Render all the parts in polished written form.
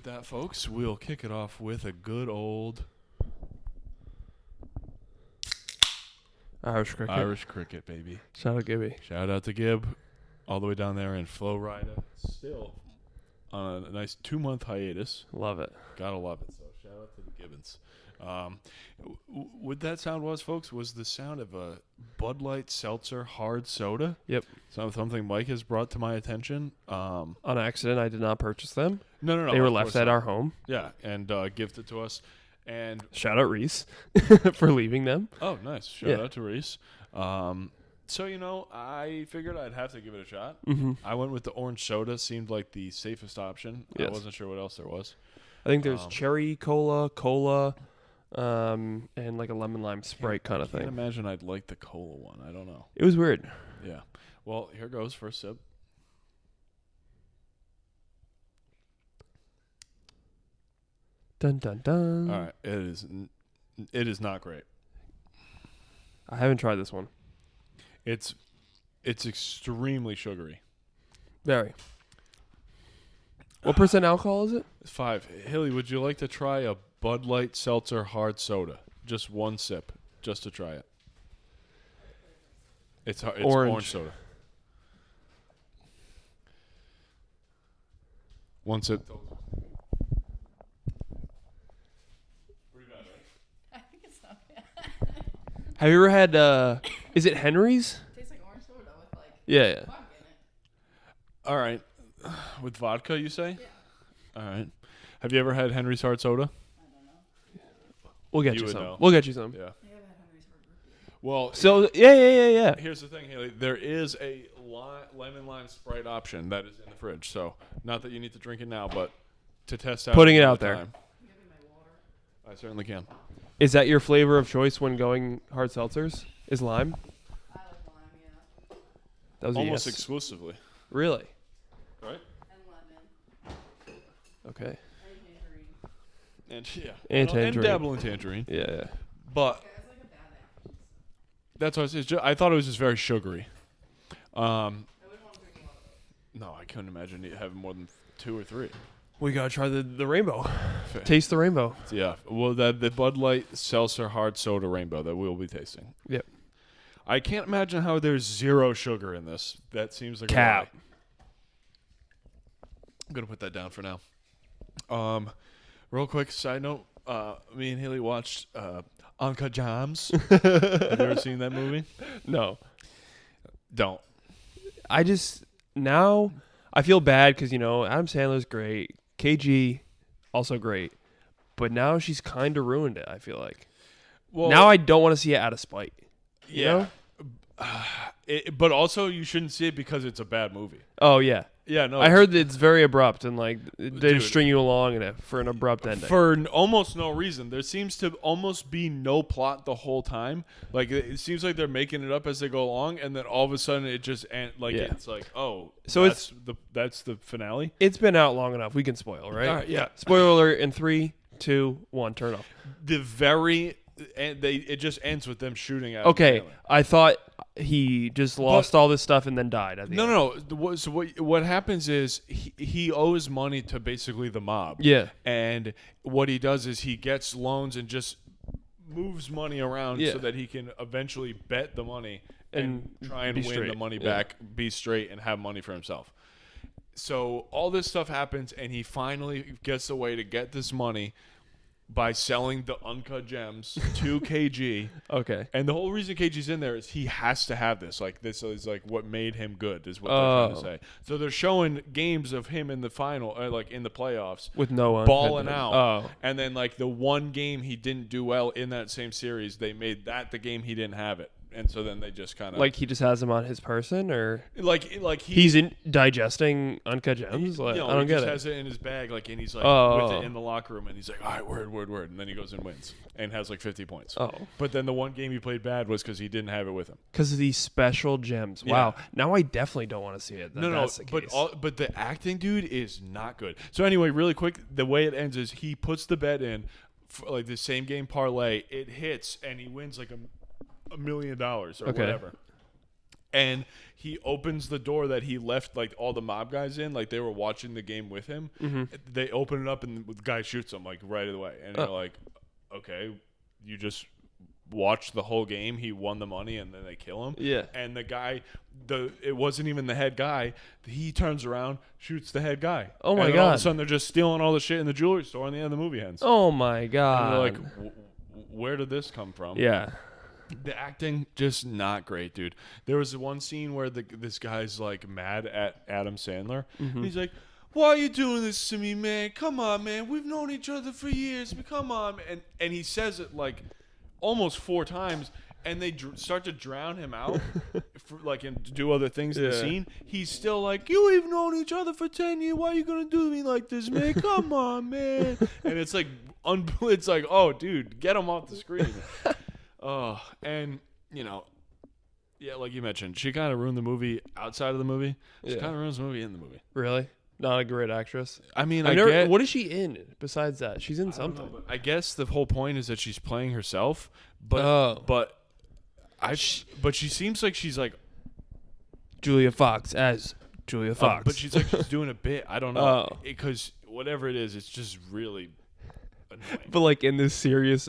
with that, folks, we'll kick it off with a good old Irish cricket. Irish cricket, baby. Shout out Gibby. Shout out to Gib, all the way down there in Florida. Still on a nice 2-month hiatus. Love it. Gotta love it. So shout out to the Gibbons. What that sound was, folks, was the sound of a Bud Light seltzer hard soda. Yep. Something Mike has brought to my attention. On accident, I did not purchase them. No. They were left at our home. Yeah, and gifted to us. And shout out Reese for leaving them. Oh, nice. Shout out to Reese. So, I figured I'd have to give it a shot. Mm-hmm. I went with the orange soda. Seemed like the safest option. Yes. I wasn't sure what else there was. I think there's cherry cola, and like a lemon lime Sprite kind of I can't thing. imagine I'd like the cola one. I don't know. It was weird. Yeah. Well, here goes. First sip. Dun dun dun. All right. It is not great. I haven't tried this one. It's extremely sugary. Very. What percent alcohol is it? It's 5. Hilly, would you like to try a Bud Light seltzer hard soda? Just one sip, just to try it. It's orange soda. One sip. Pretty bad, right? I think it's not bad. Have you ever had, is it Henry's? Tastes like orange soda with like Yeah. vodka in it. All right. With vodka, you say? Yeah. All right. Have you ever had Henry's hard soda? I don't know. We'll get You you would some. know. We'll get you some. Yeah. I haven't had Henry's hard root beer. Well, So, yeah. here's the thing, Haley. There is a lemon lime Sprite option that is in the fridge. So, not that you need to drink it now, but to test out. Putting it another out there. time, Give me my water. I certainly can. Is that your flavor of choice when going hard seltzers? Is lime? I like lime, yeah. That was a Almost yes. exclusively. Really? Right? And lemon. Okay. And tangerine. And yeah. And And tangerine. dabble in tangerine. Yeah. But Okay, it's like a bad apple juice. that's what it's just, I thought it was just very sugary. I wouldn't want to drink a lot of those. No, I couldn't imagine it having more than 2 or 3. We gotta try the rainbow. Fair. Taste the rainbow. Yeah. Well, the Bud Light seltzer hard soda rainbow that we'll be tasting. Yep. I can't imagine how there's 0 sugar in this. That seems like Cap. a lie. I'm gonna put that down for now. Real quick side note: me and Haley watched Uncut Gems. Have you ever seen that movie? No. Don't. I just now I feel bad because Adam Sandler's great, KG also great, but now she's kind of ruined it. I feel like Well, now I don't want to see it out of spite. You yeah. know? But also, you shouldn't see it because it's a bad movie. Oh yeah, Yeah, no. I heard that it's very abrupt and like they Dude. just string you along for an abrupt ending. For almost no reason. There seems to almost be no plot the whole time. Like, it seems like they're making it up as they go along, and then all of a sudden it just it's like, oh, So that's the finale. It's been out long enough. We can spoil, right? All right, yeah. Spoiler alert in 3, 2, 1. Turn off. It just ends with them shooting at. Okay, Sandler. I thought he just lost all this stuff and then died at the end. No. So what happens is he owes money to basically the mob. Yeah. And what he does is he gets loans and just moves money around Yeah. so that he can eventually bet the money And try and be win straight. the money Yeah. back, be straight, and have money for himself. So all this stuff happens, and he finally gets a way to get this money by selling the uncut gems to KG. Okay. And the whole reason KG's in there is he has to have this. Like, this is like what made him good, is what they're trying to say. So they're showing games of him in the final, like in the playoffs, With no balling out. Oh. And then like the one game he didn't do well in that same series, they made that the game he didn't have it. And so then they just kind of Like he just has them on his person, or like he's digesting uncut gems. Like, I don't he get just it. has it in his bag, like, and he's like Oh. with it in the locker room, and he's like, all right, word, and then he goes and wins and has like 50 points. Oh, But then the one game he played bad was because he didn't have it with him. because of these special gems. Yeah. Wow. Now I definitely don't want to see it. That's the case. But the acting, dude, is not good. So anyway, really quick, the way it ends is he puts the bet in, for like the same game parlay. It hits, and he wins like $1 million or Okay. whatever. And he opens the door that he left like all the mob guys in, like they were watching the game with him. Mm-hmm. They open it up and the guy shoots him like right away. And you're like, okay, you just watched the whole game. He won the money and then they kill him. Yeah. And the guy, it wasn't even the head guy. He turns around, shoots the head guy. Oh my and then all of God. a sudden they're just stealing all the shit in the jewelry store and the end of the movie ends. Oh my And God. they're like, where did this come from? yeah. The acting just not great, dude. There was one scene where this guy's like mad at Adam Sandler. And he's like, "Why are you doing this to me, man? Come on, man. We've known each other for years. Come on." And he says it like almost 4 times, and they start to drown him out for, like, and do other things in the Yeah. scene. He's still like, "We've known each other for 10 years. Why are you gonna do me like this, man? Come on, man." And it's like, it's like, oh, dude, get him off the screen. Oh, and, you know, yeah, like you mentioned, she kind of ruined the movie outside of the movie. She Yeah. kind of ruins the movie in the movie. Really? Not a great actress. I mean, What is she in besides that? She's in something. I guess the whole point is that she's playing herself, but Oh. but she seems like she's like, Julia Fox as Julia Fox. but she's like she's doing a bit. I don't know, Oh. because whatever it is, it's just really annoying. But like in this serious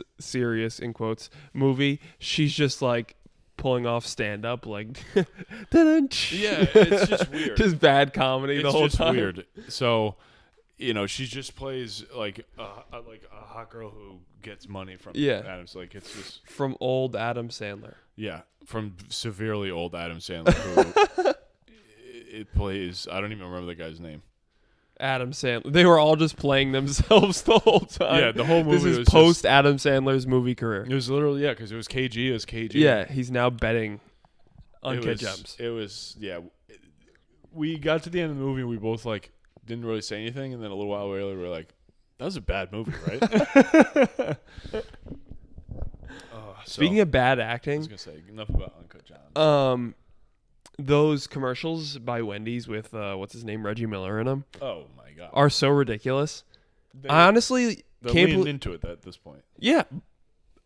in quotes movie, she's just like pulling off stand up like Yeah, it's just weird. just bad comedy the It's whole just time. weird. So, you know, she just plays like a hot girl who gets money from Yeah. Adam's. Like, it's just, From old Adam Sandler. yeah, from severely old Adam Sandler, who it plays. I don't even remember the guy's name. Adam Sandler. They were all just playing themselves the whole time. Yeah, the whole movie This is was post Adam Sandler's movie career. It was literally, yeah, because it was KG. It was KG. Yeah, he's now betting It uncut was, gems. It was, yeah. We got to the end of the movie, and we both like didn't really say anything, and then a little while later, we were like, "That was a bad movie, right?" Speaking of bad I acting, was gonna say enough about Uncut Gems. those commercials by Wendy's with what's his name, Reggie Miller in them, Oh my god, are so ridiculous. They- I honestly they're can't leaning believe. into it at this point. Yeah,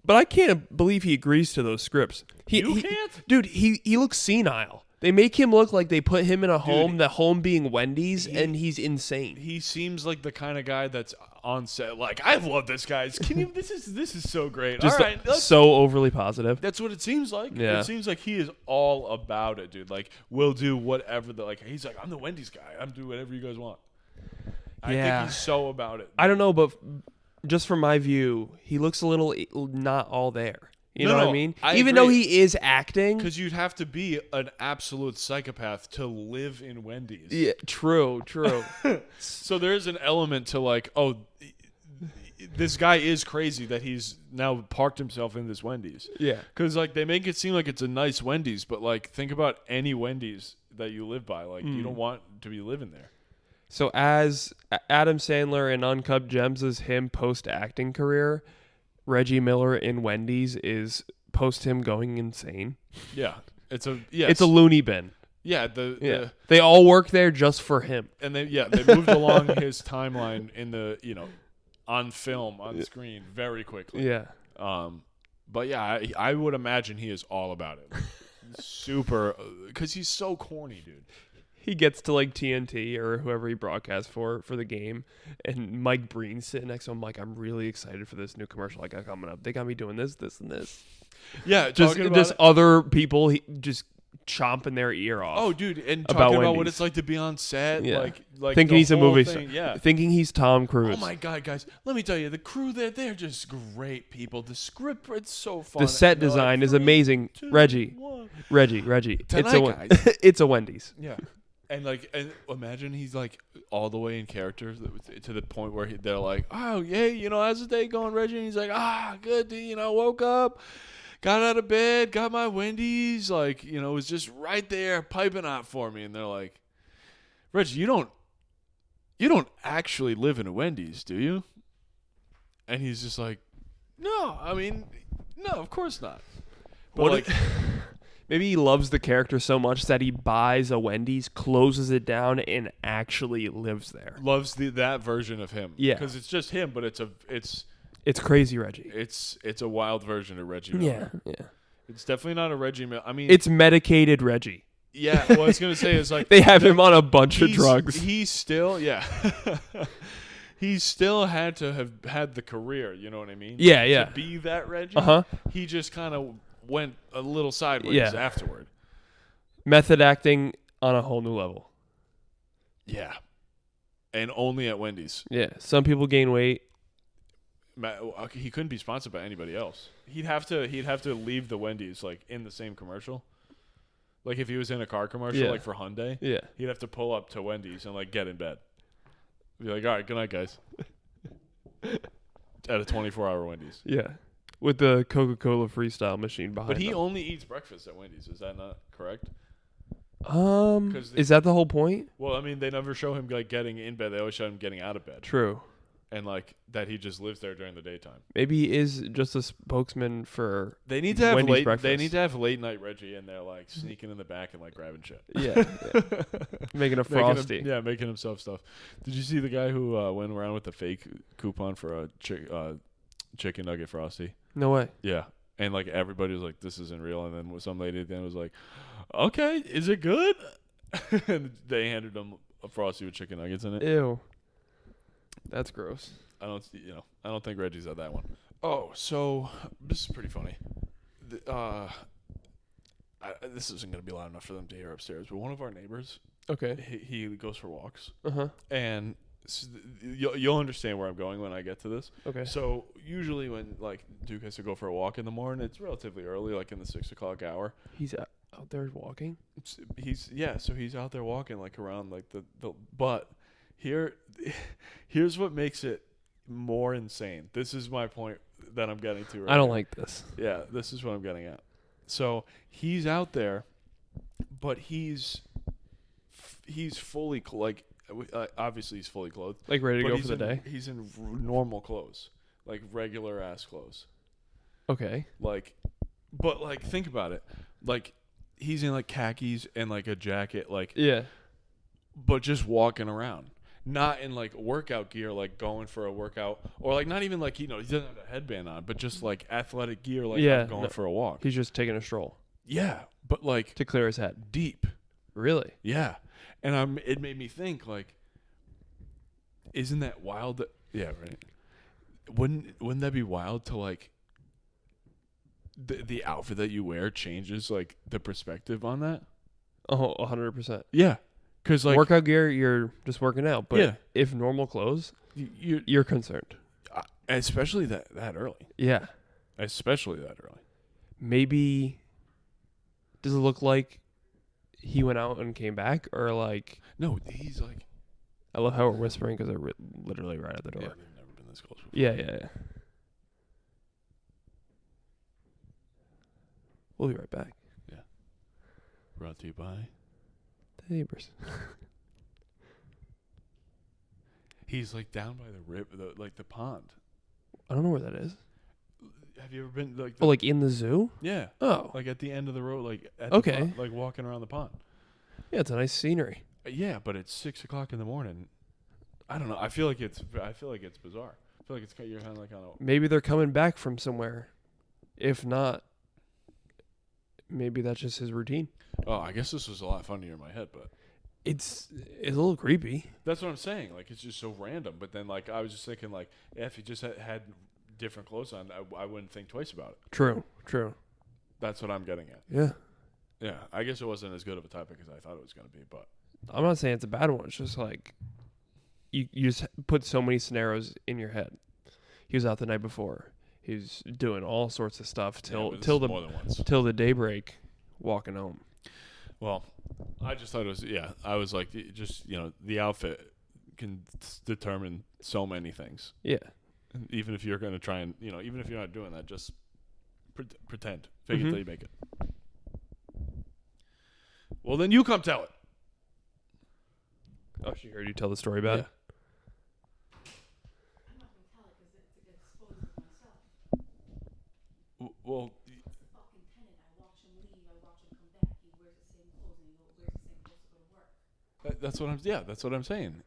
but I can't believe he agrees to those scripts. You can't? dude. He looks senile. They make him look like they put him in a home. The home being Wendy's, and he's insane. He seems like the kind of guy that's on set. Like, I love this guy. Can you? This is so great. Just all right, so overly positive. that's what it seems like. Yeah. It seems like he is all about it, dude. Like, we'll do whatever. He's like, I'm the Wendy's guy. I'm doing whatever you guys want. I Yeah. think he's so about it. I don't know, but just from my view, he looks a little not all there. You know what I mean? I Even agree. though he is acting. Because you'd have to be an absolute psychopath to live in Wendy's. Yeah, true. So there is an element to like, oh, this guy is crazy that he's now parked himself in this Wendy's. Yeah. Because like they make it seem like it's a nice Wendy's, but like think about any Wendy's that you live by. Like you don't want to be living there. So as Adam Sandler in Uncut Gems is him post acting career, Reggie Miller in Wendy's is post him going insane. Yeah, it's a It's a loony bin. yeah Yeah. They all work there just for him. and they moved along his timeline in the on film on screen very quickly. Yeah. But yeah, I would imagine he is all about it. Super, because he's so corny, dude. He gets to like TNT or whoever he broadcasts for the game, and Mike Breen's sitting next to him like, I'm really excited for this new commercial I got coming up. They got me doing this, and this. Yeah, Just talking about other people just chomping their ear off. oh, dude, and about talking about what Wendy's. it's like to be on set, Yeah. like thinking the he's a whole movie thing, star. yeah. Thinking he's Tom Cruise. Oh my god, guys! Let me tell you, the crew they're just great people. The script, it's so fun. The set They're like, design is 3, Reggie. 2, Reggie. 1. Reggie. Tonight, it's guys. it's a Wendy's. Yeah, and imagine he's like all the way in character to the point where they're like, oh yeah, how's the day going, Reggie? And he's like, good. Woke up. Got out of bed, got my Wendy's, it was just right there, piping hot for me. And they're like, Reggie, you don't actually live in a Wendy's, do you? And he's just like, no, of course not. But Maybe he loves the character so much that he buys a Wendy's, closes it down, and actually lives there. loves that version of him. Yeah. Because it's just him, but it's It's crazy, Reggie. a wild version of Reggie Miller. Yeah. It's definitely not a Reggie Miller. It's medicated Reggie. Yeah, what I was gonna say is like They have him on a bunch of he's- drugs. He's still he still had to have had the career. You know what I mean? Yeah, yeah. To be that Reggie. Uh-huh. He just kind of went a little sideways Yeah. afterward. Method acting on a whole new level. Yeah. And only at Wendy's. Yeah. Some people gain weight. He couldn't be sponsored by anybody else. He'd have to leave the Wendy's like in the same commercial. Like if he was in a car commercial, Yeah. like for Hyundai, Yeah. he'd have to pull up to Wendy's and like get in bed. Be like, all right, good night, guys. At a 24-hour Wendy's. Yeah. With the Coca-Cola freestyle machine behind But he him. only eats breakfast at Wendy's. Is that not correct? 'Cause Is that the whole point? Well, I mean, they never show him like getting in bed. They always show him getting out of bed, True. and like that he just lives there during the daytime. Maybe he is just a spokesman for They need to have Wendy's late. They breakfast. need to have late night Reggie in there, like sneaking in the back and like grabbing shit. yeah, making a frosty. Making himself stuff. Did you see the guy who went around with the fake coupon for a chicken nugget frosty? No way. Yeah, and like everybody was like, "This isn't real," and then some lady at the end was like, "Okay, is it good?" And they handed him a frosty with chicken nuggets in it. Ew. That's gross. I don't think Reggie's at that one. Oh, so this is pretty funny. This isn't going to be loud enough for them to hear upstairs, but one of our neighbors, Okay. he goes for walks, Uh-huh. and you'll understand where I'm going when I get to this. Okay. So usually when like Duke has to go for a walk in the morning, it's relatively early, like in the 6 o'clock hour. He's out there walking? So he's out there walking like around like the but here's what makes it more insane. This is my point that I'm getting to right I don't here. like this. Yeah, this is what I'm getting at. So he's out there, but he's fully obviously he's fully clothed. Like ready to But go he's for the day? He's in normal clothes, like regular ass clothes. Okay. Like, but like think about it, like he's in like khakis and like a jacket, like Yeah. but just walking around. Not in like workout gear, like going for a workout, or like not even like he doesn't have a headband on, but just like athletic gear, like Yeah, I'm going no. for a walk. He's just taking a stroll Yeah, but like to clear his head. deep. Really? Yeah, and it made me think like, isn't that wild? Yeah, right. Wouldn't that be wild to like the outfit that you wear changes like the perspective on that? Oh, 100%. Yeah, because like Workout gear, you're just working out. But Yeah. if normal clothes, you you're concerned. especially that early, Yeah. especially that early. Maybe, does it look like he went out and came back? Or like, No, he's like. I love how we're whispering because they're literally right at the Yeah, door. they've never been this close before. Yeah. We'll be right back. Brought to you by. The neighbors. He's like down by the pond. I don't know where that is. Have you ever been like? Oh, like in the zoo? Yeah, Oh. like at the end of the road, like at Okay. the pond, like walking around the pond. Yeah, it's a nice scenery. Yeah, but it's 6 o'clock in the morning. I don't know. I feel like it's bizarre. I feel like it's you're kind of like on a. Maybe they're coming back from somewhere. If not, maybe that's just his routine. Oh, I guess this was a lot funnier in my head, but It's a little creepy. that's what I'm saying. Like it's just so random. But then like I was just thinking like if he just had different clothes on, I wouldn't think twice about it. True. That's what I'm getting at. Yeah. Yeah, I guess it wasn't as good of a topic as I thought it was going to be, but I'm not saying it's a bad one. It's just like you just put so many scenarios in your head. He was out the night before. He was doing all sorts of stuff till more than once. till the daybreak, walking home. Well, I just thought it was I was like just the outfit can determine so many things. Yeah. And even if you're going to try and even if you're not doing that, just pretend, fake it till you make it. Well, then you come tell it. Oh, she heard you tell the story about it. I'm not gonna tell it because it's to get exposed to myself. Well, Fucking tenant. I watch him leave. I watch him come back. He wears the same clothes and he wears the same clothes to go to work. that's what I'm saying.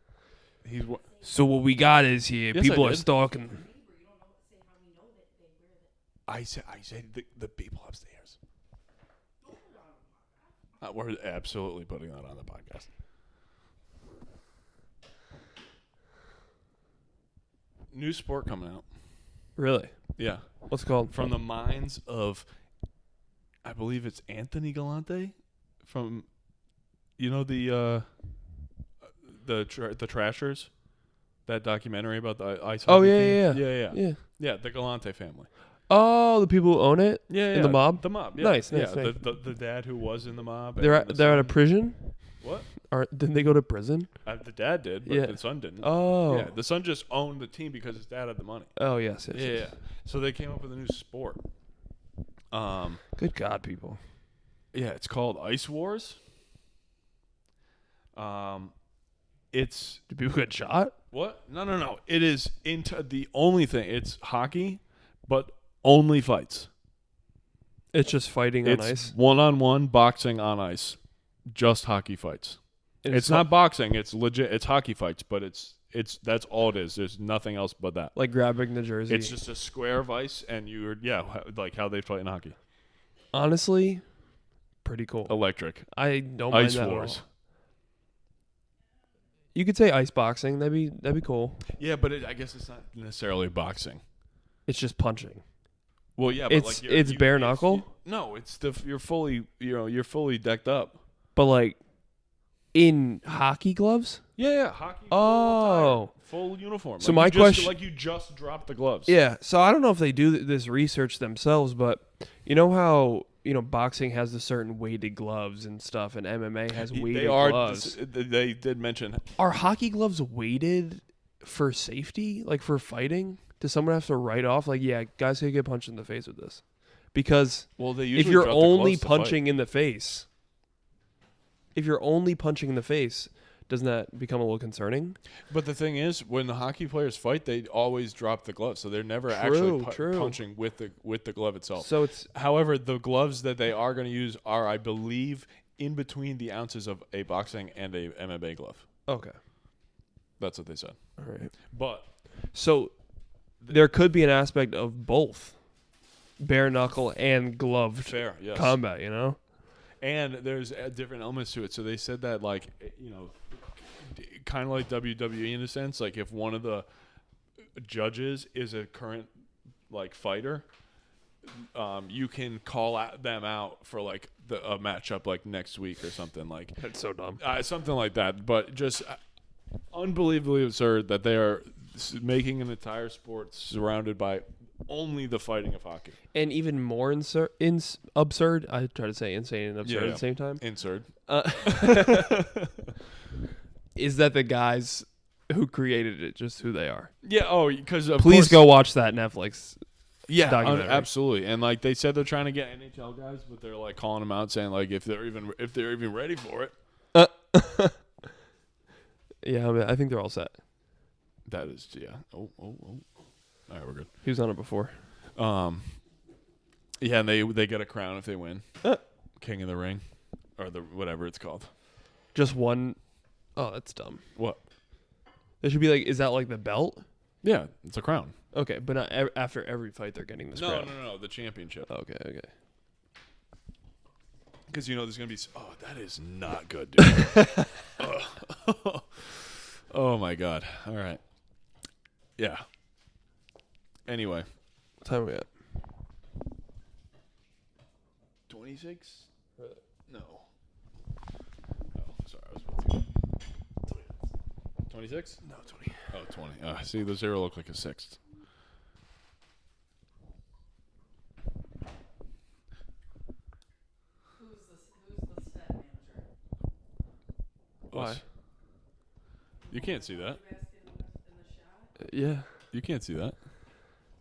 He's So what we got is here, Yes, people I are did. stalking. Neighbor, you don't know say how we know that they wear that. I said the people upstairs. We're absolutely putting that on the podcast. New sport coming out. Really? Yeah. What's it called? From the minds of, I believe it's Anthony Galante from, the Trashers, that documentary about the ice hockey Oh, yeah, team. yeah. Yeah, yeah, the Galante family. Oh, the people who own it? Yeah, In the mob? The mob, yeah. Nice, yeah, nice. The dad who was in the mob. They're and at, the they're at a son- prison? What? Or didn't they go to prison? The dad did, but Yeah. the son didn't. Oh. Yeah, the son just owned the team because his dad had the money. Oh, yes. Yeah. So they came up with a new sport. Good God, people. Yeah, it's called Ice Wars. It's Do people get shot? what? No. It is into the only thing. It's hockey, but only fights. It's just fighting on It's ice? one-on-one boxing on ice. Just hockey fights. And It's not boxing. It's legit. It's hockey fights, but it's that's all it is. There's nothing else but that. like grabbing the jersey. It's just a square of ice, and like how they fight in hockey. Honestly, pretty cool. Electric. I don't mind Ice that at Wars. all. You could say ice boxing. That'd be cool. Yeah, but I guess it's not necessarily boxing. It's just punching. Well, yeah, but It's bare knuckle? No, it's you're fully decked up. But like in hockey gloves? Yeah, hockey. Oh. Full uniform. So my question- like you just dropped the gloves. Yeah. So I don't know if they do this research themselves, but you know how boxing has the certain weighted gloves and stuff, and MMA has weighted gloves. They did mention. Are hockey gloves weighted for safety, like for fighting? Does someone have to write off, like, yeah, guys could get punched in the face with this? Because Well, they if usually you're drop the only gloves to fight. punching in the face, doesn't that become a little concerning? But the thing is, when the hockey players fight, they always drop the glove, so they're never actually True. punching with the glove itself. So it's However, the gloves that they are going to use are, I believe, in between the ounces of a boxing and a MMA glove. okay. That's what they said. All right. But So there could be an aspect of both bare knuckle and gloved fair, yes. combat, And there's different elements to it. So they said that, like, kind of like WWE in a sense. Like, if one of the judges is a current, like, fighter, you can call them out for, like, a matchup, like, next week or something. Like, That's so dumb. something like that. But just unbelievably absurd that they are making an entire sport surrounded by only the fighting of hockey. And even more absurd, I try to say insane and absurd Yeah. at the same time, Insert. is that the guys who created it, just who they are. Yeah. Oh, because Please go watch that Netflix. Yeah, documentary. absolutely. And like they said, they're trying to get NHL guys, but they're like calling them out, saying like if they're even ready for it. Yeah, I mean, I think they're all set. That is, yeah. Oh. All right, we're good. He was on it before. Yeah, and they get a crown if they win, King of the Ring, or the whatever it's called. Just one. Oh, that's dumb. What? There should be like, is that like the belt? Yeah, it's a crown. Okay, but not after every fight they're getting this crown. No, the championship. Okay. Because there's gonna be. Oh, that is not good, dude. Oh my God. All right. Yeah. Anyway. What time are we at? 26? No. Oh, sorry. I was about to. 26? No, 20. Oh, 20. See, the zero looked like a sixth. Who's the stat manager? Why? Us. You can't see that. You asked in the shot? Yeah. You can't see that.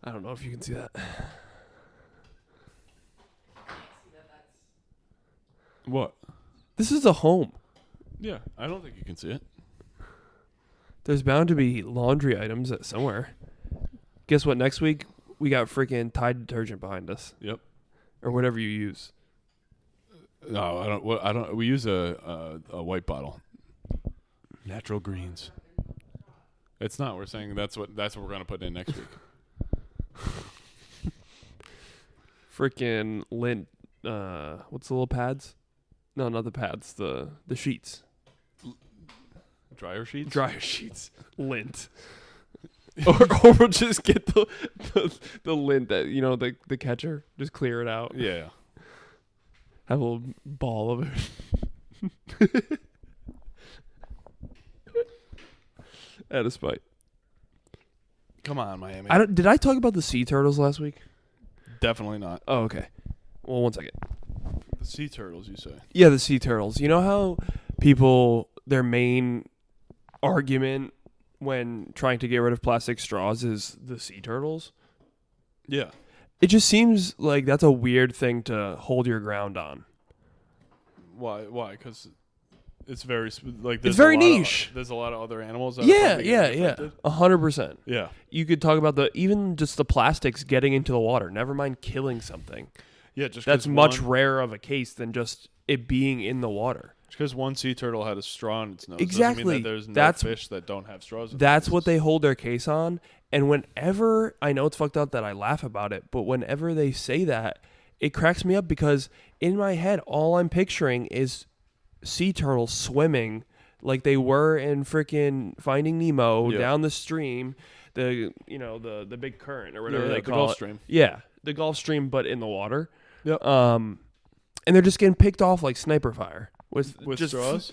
I don't know if you can see that. Can't see that. That's What? This is a home. Yeah, I don't think you can see it. There's bound to be laundry items somewhere. Guess what? Next week we got freaking Tide detergent behind us, Yep. or whatever you use. No, I don't. I don't. We use a white bottle. Natural greens. It's not. We're saying that's what we're gonna put in next week. Freaking lint. What's the little pads? No, not the pads. The sheets. Dryer sheets. Dryer sheets. Lint. or we'll just get the lint that the catcher. Just clear it out. Yeah. Have a little ball of it. Out of spite. Come on, Miami. Did I talk about the sea turtles last week? Definitely not. Oh, okay. Well, one second. The sea turtles, you say? Yeah, the sea turtles. You know how people, their main argument when trying to get rid of plastic straws is the sea turtles? Yeah. It just seems like that's a weird thing to hold your ground on. Why? Because it's very it's very niche. There's a lot of other animals. That Yeah. affected. 100%. Yeah. You could talk about even just the plastics getting into the water. Never mind killing something. Yeah, just that's much rarer of a case than just it being in the water. Because one sea turtle had a straw in its nose. Exactly. Doesn't mean that there's no fish that don't have straws in That's what they hold their case on. And whenever, I know it's fucked up that I laugh about it, but whenever they say that, it cracks me up because in my head, all I'm picturing is sea turtles swimming like they were in freaking Finding Nemo down the stream, the big current or whatever they call Gulf it. Stream. Yeah, the Gulf Stream, but in the water. Yep. And they're just getting picked off like sniper fire with just straws.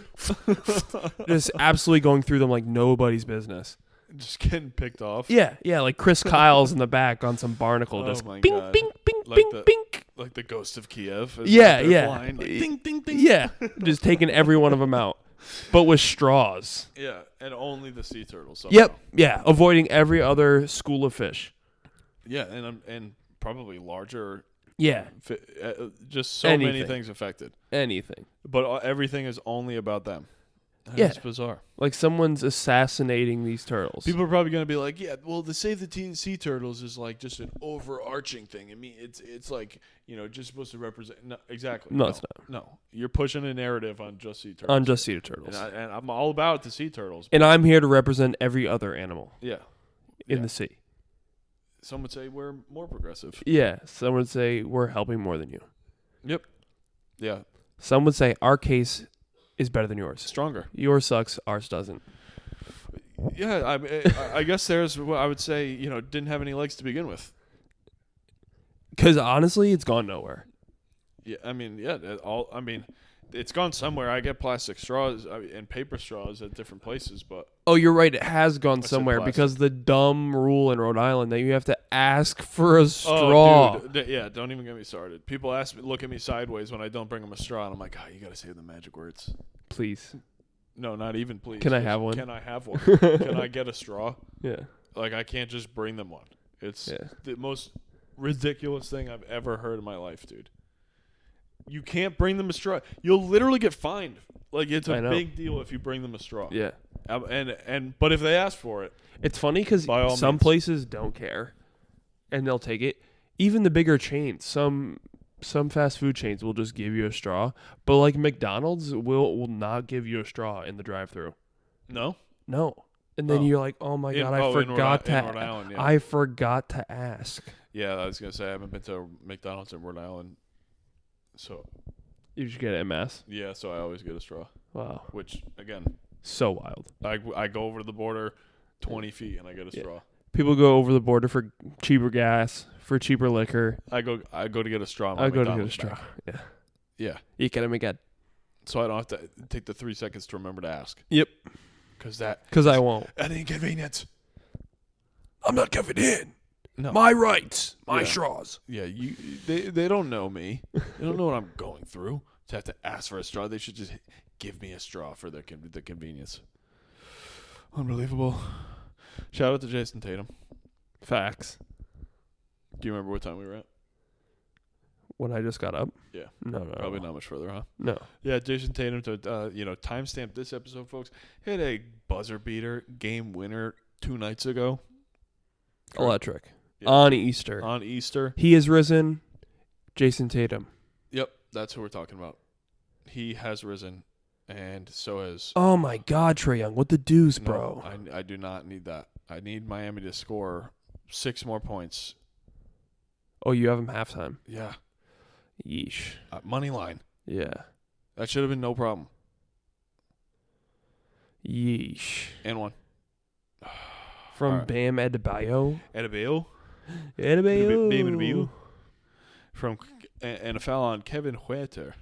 just absolutely going through them like nobody's business. Just getting picked off. Yeah, like Chris Kyle's in the back on some barnacle, just my bing, God. bing, bing, Like bing, the- bing. Like the ghost of Kiev. Yeah. Flying, like, ding, ding, ding. Yeah, just taking every one of them out, but with straws. Yeah, and only the sea turtles. Yep. Yeah, avoiding every other school of fish. Yeah, and probably larger. Yeah. Just so many things affected. Anything. But everything is only about them. Yeah. It's bizarre. Like someone's assassinating these turtles. People are probably going to be like, yeah, well, the Save the Sea Turtles is like just an overarching thing. I mean, it's like, just supposed to represent. No, exactly. No, it's not. No, you're pushing a narrative on just sea turtles. On just sea turtles. And I'm all about the sea turtles. And I'm here to represent every other animal Yeah. in the sea. Some would say we're more progressive. Yeah. Some would say we're helping more than you. Yep. Yeah. Some would say our case is better than yours. Stronger. Yours sucks, ours doesn't. Yeah, I guess there's what I would say, didn't have any legs to begin with. Because honestly, it's gone nowhere. Yeah, it's gone somewhere. I get plastic straws and paper straws at different places, but Oh, you're right. It has gone said somewhere plastic. because the dumb rule in Rhode Island that you have to ask for a straw. Oh, dude. Yeah, don't even get me started. People look at me sideways when I don't bring them a straw, and I'm like, you got to say the magic words. Please. No, not even please. Can I have one? Can I have one? Can I get a straw? Yeah. Like, I can't just bring them one. It's Yeah. the most ridiculous thing I've ever heard in my life, dude. You can't bring them a straw. You'll literally get fined. Like, it's a big deal if you bring them a straw. Yeah. But if they ask for it, It's funny because some means. places don't care, and they'll take it. Even the bigger chains, some fast food chains will just give you a straw, but like McDonald's will not give you a straw in the drive-thru. no. And then you're like, oh my god, I forgot in Rhode Island, yeah. I forgot to ask. Yeah, I was gonna say I haven't been to McDonald's in Rhode Island, so You should get it in Mass. yeah, so I always get a straw. Wow, Which again, so wild. I go over to the border 20 feet and I get a straw. People go over the border for cheaper gas, for cheaper liquor. I go to get a straw. I go to get a straw. Yeah. Yeah. You can make it. So I don't have to take the 3 seconds to remember to ask. Yep. Because I won't. An inconvenience. I'm not giving in. No. My rights. My Yeah. straws. Yeah. They don't know me. They don't know what I'm going through to have to ask for a straw. They should just give me a straw for the convenience. Unbelievable. Shout out to Jason Tatum. Facts. Do you remember what time we were at? When I just got up? Yeah. No. Probably not much further, huh? No. Yeah, Jason Tatum to timestamp this episode, folks. Hit a buzzer beater game winner 2 nights ago. Electric. Yeah. On Easter. On Easter. He has risen. Jason Tatum. Yep, that's who we're talking about. He has risen, and so has. Oh my God, Trae Young. What the deuce, bro? No, I do not need that. I need Miami to score 6 more points. Oh, you have him halftime. Yeah. Yeesh. Money line. Yeah. That should have been no problem. Yeesh. And one. From Alright. Bam Adebayo. Adebayo. Adebayo. And a foul on Kevin Huerter.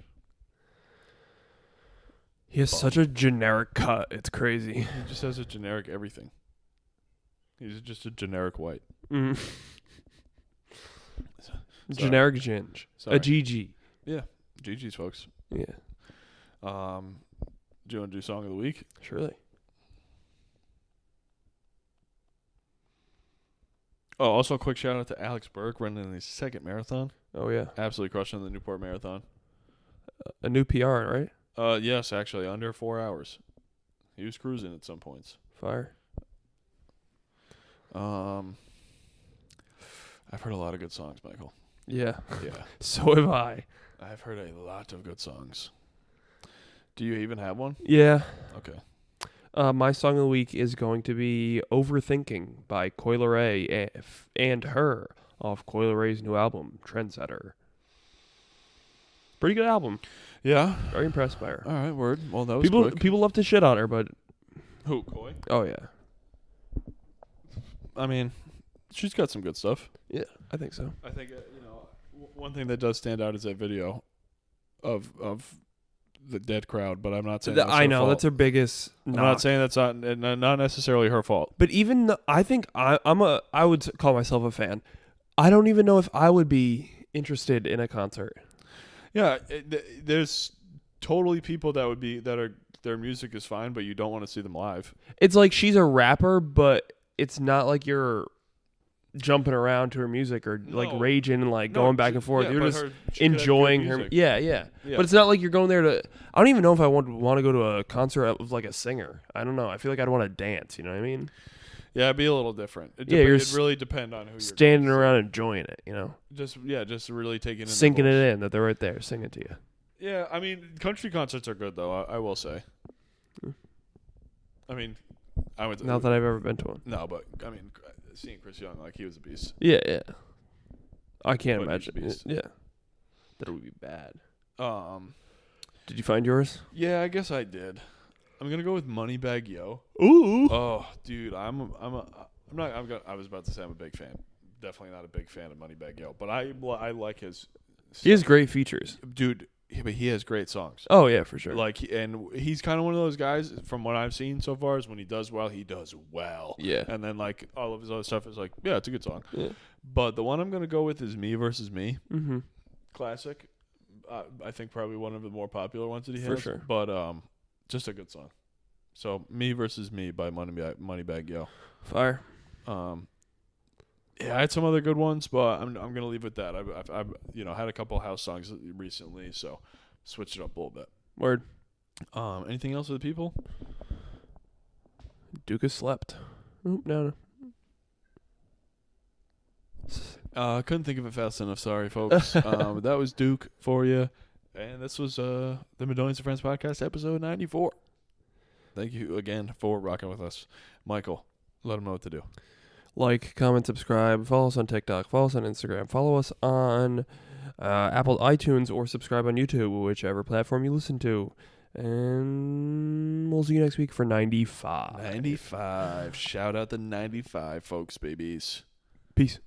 He has such a generic cut. It's crazy. He just has a generic everything. He's just a generic white. Mm. Sorry. Generic ginge. Sorry. A GG. Yeah. GG's, folks. Yeah. Do you want to do Song of the Week? Surely. Oh, also a quick shout out to Alex Burke running his second marathon. Oh, yeah. Absolutely crushing the Newport Marathon. A new PR, right? Yes, actually, under 4 hours. He was cruising at some points. Fire. I've heard a lot of good songs, Michael. Yeah. Yeah. So have I. I've heard a lot of good songs. Do you even have one? Yeah. Okay. My song of the week is going to be Overthinking by Coi Leray and Her off Coi Leray's new album, Trendsetter. Pretty good album. Yeah. Very impressed by her. All right, word. Well, that was quick. People love to shit on her, but... Who, Coi? Oh, yeah. I mean, she's got some good stuff. Yeah, I think so. I think, one thing that does stand out is that video of the dead crowd, but I'm not saying that's I her know, fault. that's her biggest I'm knock. not saying that's not necessarily her fault. But even I think I would call myself a fan. I don't even know if I would be interested in a concert. Yeah, there's totally people that their music is fine, but you don't want to see them live. It's like she's a rapper, but it's not like you're jumping around to her music or like No. raging and like going back and forth. Yeah, You're but just she could have enjoying good her. music. Yeah. Yeah. But it's not like you're going there to. I don't even know if I want to go to a concert of like a singer. I don't know. I feel like I'd want to dance. You know what I mean? Yeah, it'd be a little different. It really depend on who you're Standing going to around enjoying it. You know, see. Just really taking in sinking the it voice. in that they're right there singing to you. Yeah, I mean, country concerts are good though. I will say. Mm. I mean, I went to Not that I've ever been to one. no, but I mean, seeing Chris Young, like he was a beast. Yeah. I can't But imagine. he's a beast. Yeah, that would be bad. Um, Did you find yours? yeah, I guess I did. I'm gonna go with Moneybagg Yo. Ooh. Oh, dude, I was about to say I'm a big fan. Definitely not a big fan of Moneybagg Yo, but I like his. He has great features. Dude. But he has great songs. Oh yeah, for sure. Like, and he's kind of one of those guys. From what I've seen so far, is when he does well, he does well. Yeah. And then like all of his other stuff is like, yeah, it's a good song. Yeah. But the one I'm gonna go with is Me Versus Me. Mm-hmm. Classic. I think probably one of the more popular ones that he For has. sure. But just a good song. So Me Versus Me by Moneybagg Yo. Fire. Yeah, I had some other good ones, but I'm gonna leave with that. I've had a couple house songs recently, so switched it up a little bit. Word. Anything else with the people? Duke has slept. Oop, no. Couldn't think of it fast enough. Sorry, folks. That was Duke for you, and this was the Madoian and Friends podcast, episode 94. Thank you again for rocking with us, Michael. Let them know what to do. Like, comment, subscribe. Follow us on TikTok. Follow us on Instagram. Follow us on Apple iTunes or subscribe on YouTube, whichever platform you listen to. And we'll see you next week for 95. 95. Shout out the 95, folks, babies. Peace.